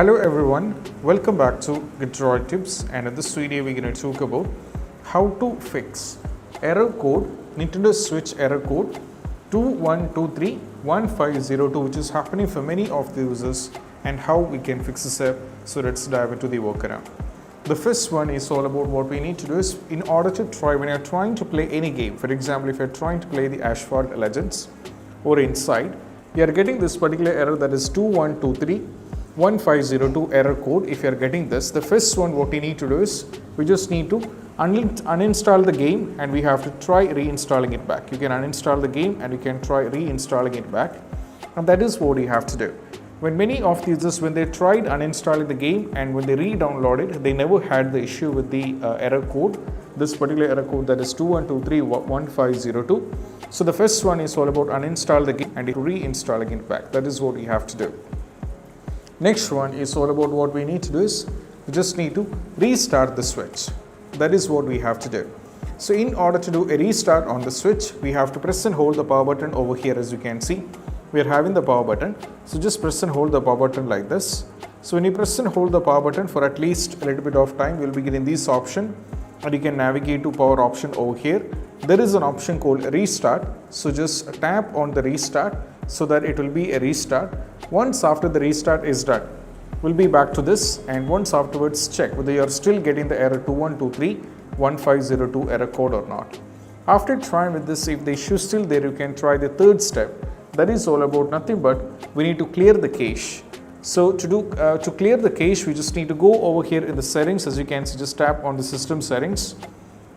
Hello everyone, welcome back to Droid Tips, and in this video we're going to talk about how to fix error code, Nintendo Switch error code 21231502, which is happening for many of the users, and how we can fix this up. So let's dive into the workaround. The first one is all about what we need to do is, in order to try, when you're trying to play any game, for example if you're trying to play the Asphalt Legends or Inside, you are getting this particular error, that is 21231502 error code. If you are getting this, the first one what we need to do is, we just need to uninstall the game and we have to try reinstalling it back. You can uninstall the game and you can try reinstalling it back, and that is what you have to do. When many of the users, when they tried uninstalling the game and when they re-downloaded, they never had the issue with the error code, this particular error code, that is 21231502. So the first one is all about uninstall the game and reinstalling it back. That is what we have to do. Next one is all about what we need to do is, we just need to restart the switch. That is what we have to do. So in order to do a restart on the switch, we have to press and hold the power button over here. As you can see, we are having the power button. So just press and hold the power button like this. So when you press and hold the power button for at least a little bit of time, you will be getting this option, and you can navigate to power option over here. There is an option called restart. So just tap on the restart so that it will be a restart. Once after the restart is done, we'll be back to this, and once afterwards check whether you are still getting the error 21231502 error code or not. After trying with this, if the issue is still there, you can try the third step. That is all about nothing but we need to clear the cache. So to clear the cache, we just need to go over here in the settings. As you can see, just tap on the system settings.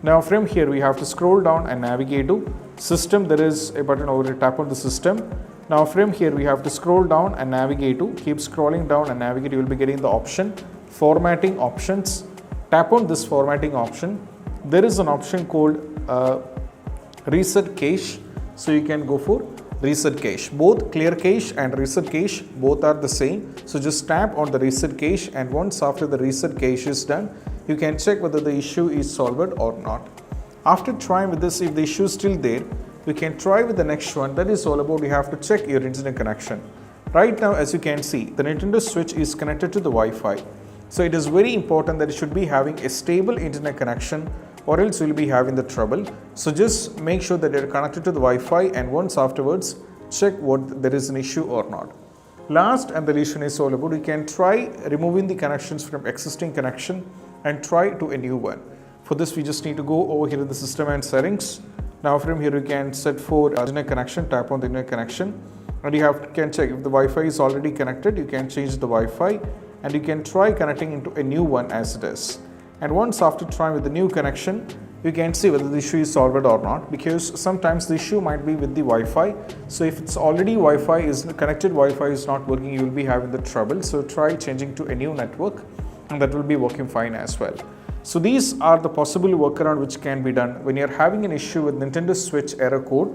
Now from here we have to scroll down and navigate to system. There is a button over here, tap on the system. Now from here we have to scroll down and navigate to, keep scrolling down and navigate, you will be getting the option formatting options. Tap on this formatting option. There is an option called reset cache. So you can go for reset cache. Both clear cache and reset cache, both are the same. So just tap on the reset cache, and once after the reset cache is done, you can check whether the issue is solved or not. After trying with this, if the issue is still there, you can try with the next one. That is all about, you have to check your internet connection. Right now, as you can see, the Nintendo Switch is connected to the Wi-Fi. So it is very important that it should be having a stable internet connection, or else you will be having the trouble. So just make sure that you are connected to the Wi-Fi, and once afterwards check what there is an issue or not. Last, and the reason is all about, you can try removing the connections from existing connection and try to a new one. For this we just need to go over here in the system and settings. Now from here you can set for internet connection, tap on the internet connection, and you can check if the Wi-Fi is already connected. You can change the Wi-Fi and you can try connecting into a new one as it is. And once after trying with the new connection, you can see whether the issue is solved or not, because sometimes the issue might be with the Wi-Fi. So if it's already connected Wi-Fi is not working, you will be having the trouble. So try changing to a new network, and that will be working fine as well. So these are the possible workaround which can be done when you are having an issue with Nintendo Switch error code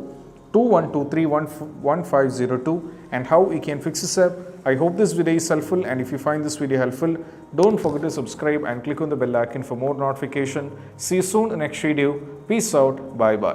21231502, and how we can fix this up. I hope this video is helpful, and if you find this video helpful, don't forget to subscribe and click on the bell icon for more notification. See you soon in the next video. Peace out. Bye bye.